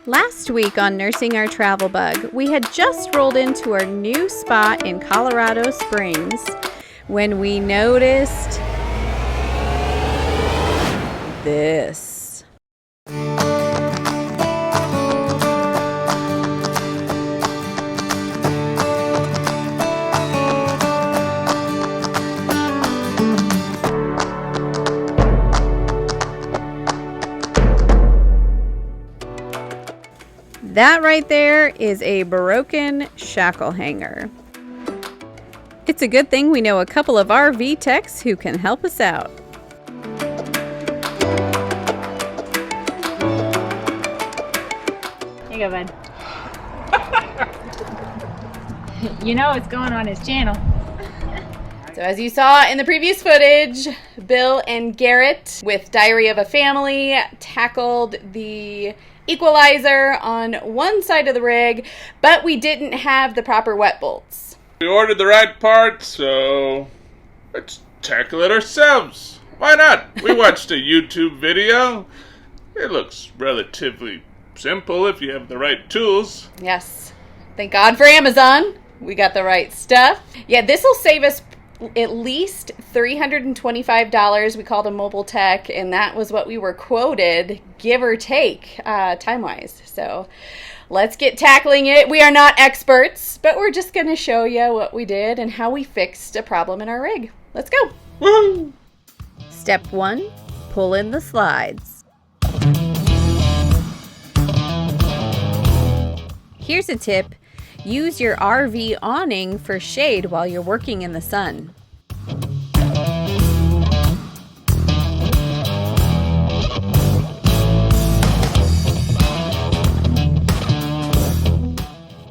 Last week on Nursing Our Travel Bug, we had just rolled into our new spot in Colorado Springs when we noticed this. That right there is a broken shackle hanger. It's a good thing we know a couple of RV techs who can help us out. Here you go, bud. You know what's going on his channel. So as you saw in the previous footage, Bill and Garrett with Diary of a Family tackled the Equalizer on one side of the rig, but we didn't have the proper wet bolts. We ordered the right part, so let's tackle it ourselves. Why not? We watched a YouTube video. It looks relatively simple if you have the right tools. Yes. Thank God for Amazon. We got the right stuff. Yeah, this will save us at least $325. We called a mobile tech, and that was what we were quoted, give or take, time-wise. So let's get tackling it. We are not experts, but we're just going to show you what we did and how we fixed a problem in our rig. Let's go. Woo! Step 1, pull in the slides. Here's a tip. Use your RV awning for shade while you're working in the sun.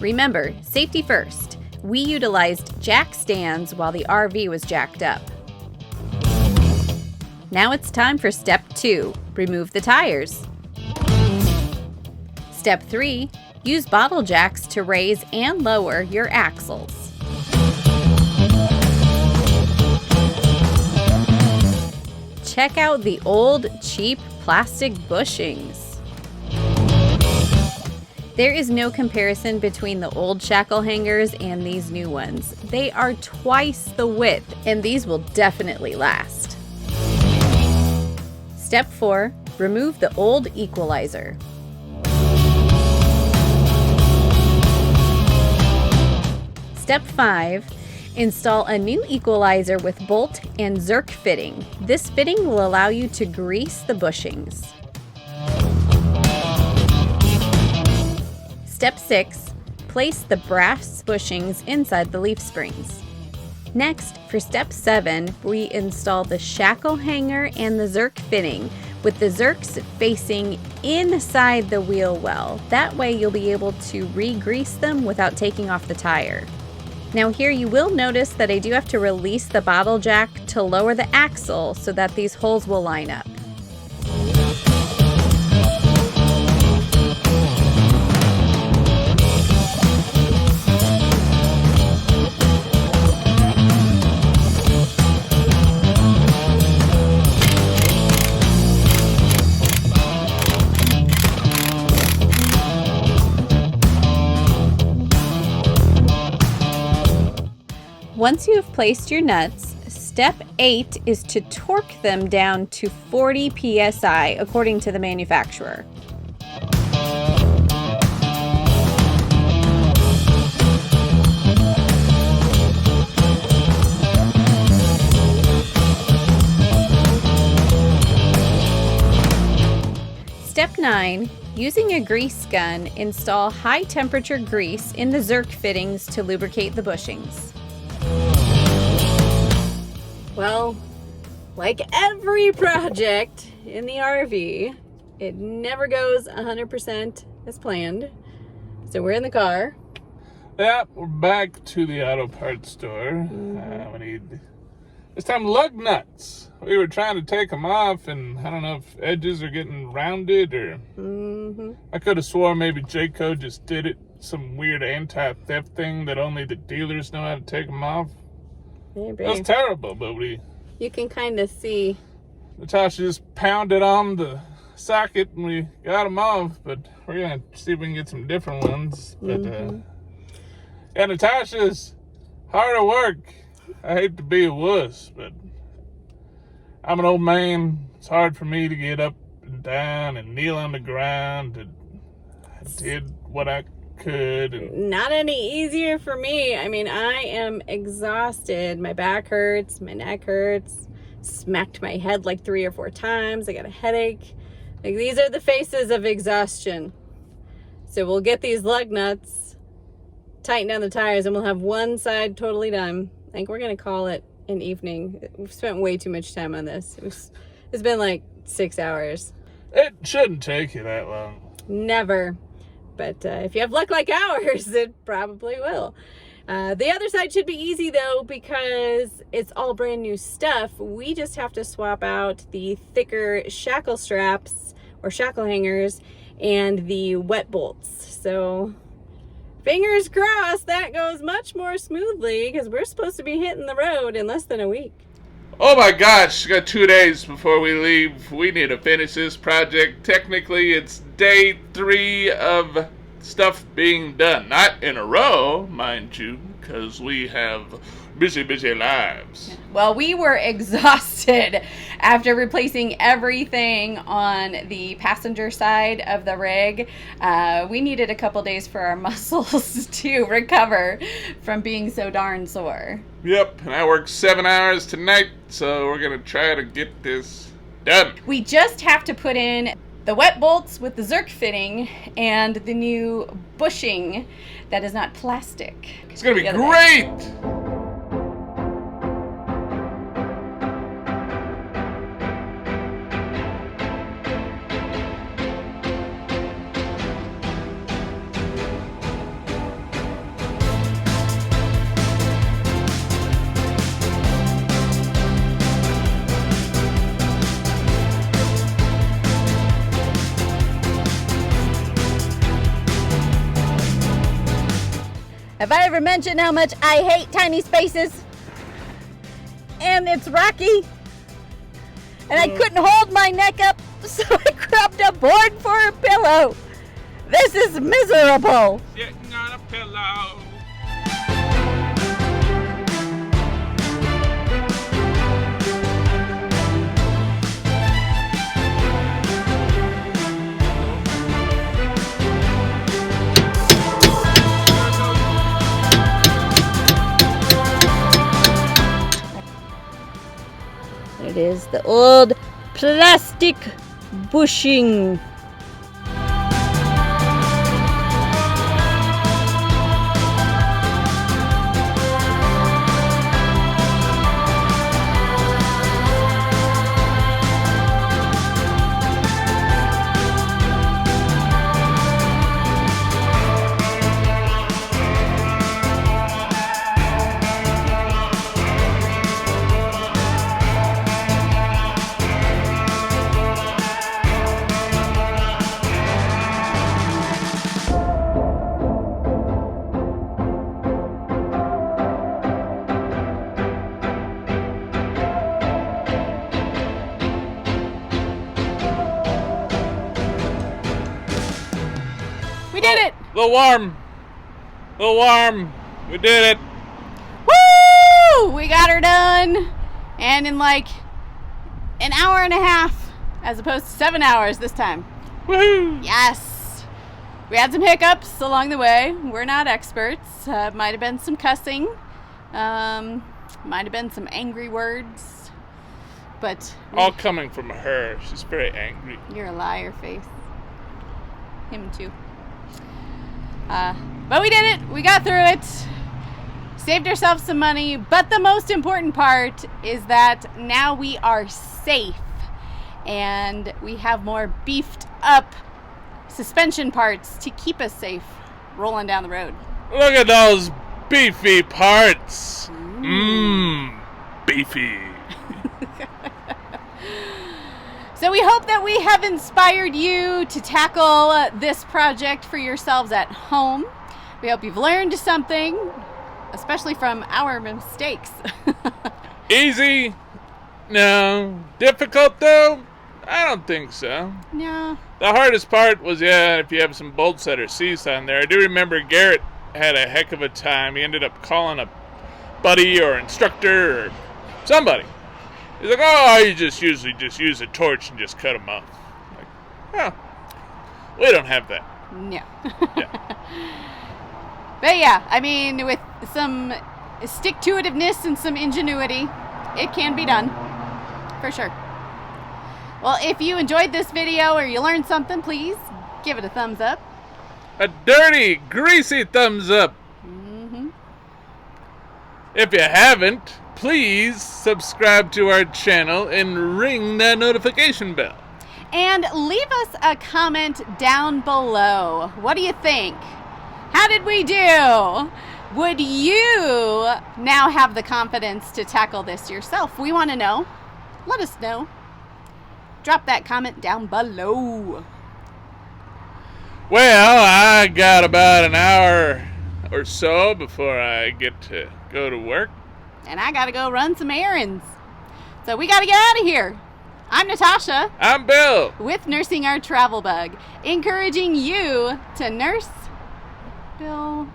Remember, safety first. We utilized jack stands while the RV was jacked up. Now it's time for step 2, remove the tires. Step 3, use bottle jacks to raise and lower your axles. Check out the old, cheap plastic bushings. There is no comparison between the old shackle hangers and these new ones. They are twice the width, and these will definitely last. Step 4, remove the old equalizer. Step 5, install a new equalizer with bolt and zerk fitting. This fitting will allow you to grease the bushings. Step 6, place the brass bushings inside the leaf springs. Next, for step 7, we install the shackle hanger and the zerk fitting, with the zerks facing inside the wheel well. That way you'll be able to re-grease them without taking off the tire. Now here you will notice that I do have to release the bottle jack to lower the axle so that these holes will line up. Once you have placed your nuts, step 8 is to torque them down to 40 psi according to the manufacturer. Step 9, using a grease gun, install high temperature grease in the zerk fittings to lubricate the bushings. Well, like every project in the RV, it never goes 100% as planned. So we're in the car. Yeah, we're back to the auto parts store. We need this time lug nuts. We were trying to take them off, and I don't know if edges are getting rounded or. I could have swore maybe Jayco just did it, some weird anti-theft thing that only the dealers know how to take them off. Maybe. That's terrible, but you can kind of see. Natasha just pounded on the socket and we got them off, but we're gonna see if we can get some different ones. But yeah, Natasha's hard at work. I hate to be a wuss, but I'm an old man. It's hard for me to get up and down and kneel on the ground. And I did what I could. And not any easier for me. I mean, I am exhausted. My back hurts, my neck hurts. Smacked my head like 3 or 4 times. I got a headache. Like, these are the faces of exhaustion. So we'll get these lug nuts, tighten down the tires, and we'll have one side totally done. I think we're gonna call it an evening. We've spent way too much time on this. It's been like 6 hours. it shouldn't take you that long. Never. But if you have luck like ours, it probably will. The other side should be easy though, because it's all brand new stuff. We just have to swap out the thicker shackle straps or shackle hangers and the wet bolts. So fingers crossed that goes much more smoothly, because we're supposed to be hitting the road in less than a week. Oh my gosh, we got 2 days before we leave. We need to finish this project. Technically, it's day 3 of stuff being done. Not in a row, mind you, because we have busy lives. Well, we were exhausted after replacing everything on the passenger side of the rig. We needed a couple days for our muscles to recover from being so darn sore. Yep, and I worked 7 hours tonight, so we're going to try to get this done. We just have to put in the wet bolts with the Zerk fitting and the new bushing that is not plastic. It's going to be great! Have I ever mentioned how much I hate tiny spaces? And it's rocky. And I couldn't hold my neck up, so I grabbed a board for a pillow. This is miserable. Sitting on a pillow. It is the old plastic bushing. We did it! A little warm. We did it. Woo! We got her done. And in like an hour and a half, as opposed to 7 hours this time. Woohoo! Yes. We had some hiccups along the way. We're not experts. Might have been some cussing. Might have been some angry words. But All coming from her. She's very angry. you're a liar, Faith. Him too. But we did it. We got through it. Saved ourselves some money. But the most important part is that now we are safe. And we have more beefed up suspension parts to keep us safe rolling down the road. Look at those beefy parts. Beefy. So we hope that we have inspired you to tackle this project for yourselves at home. We hope you've learned something, especially from our mistakes. Easy? No. Difficult though? I don't think so. No. The hardest part was, if you have some bolts that are seized on there. I do remember Garrett had a heck of a time. He ended up calling a buddy or instructor or somebody. He's like, oh, you just usually just use a torch and just cut them off. I'm like, oh, we don't have that. No. Yeah. But yeah, I mean, with some stick-to-itiveness and some ingenuity, it can be done. For sure. Well, if you enjoyed this video or you learned something, please give it a thumbs up. A dirty, greasy thumbs up. Mm-hmm. If you haven't, please subscribe to our channel and ring that notification bell. And leave us a comment down below. What do you think? How did we do? Would you now have the confidence to tackle this yourself? We want to know. Let us know. Drop that comment down below. Well, I got about an hour or so before I get to go to work. And I got to go run some errands. So we got to get out of here. I'm Natasha. I'm Bill. With Nursing Our Travel Bug, encouraging you to nurse. Bill.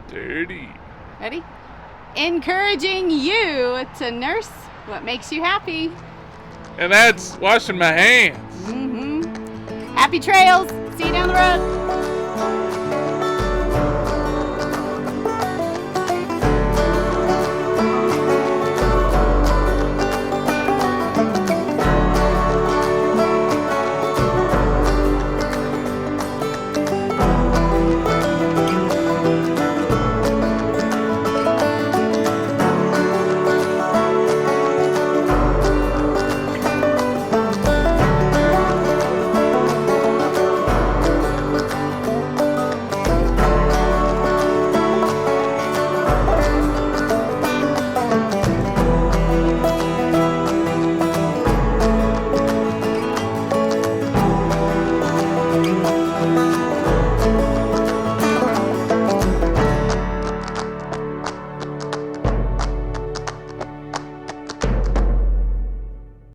Dirty. Ready? Encouraging you to nurse what makes you happy. And that's washing my hands. Mm-hmm. Happy trails. See you down the road.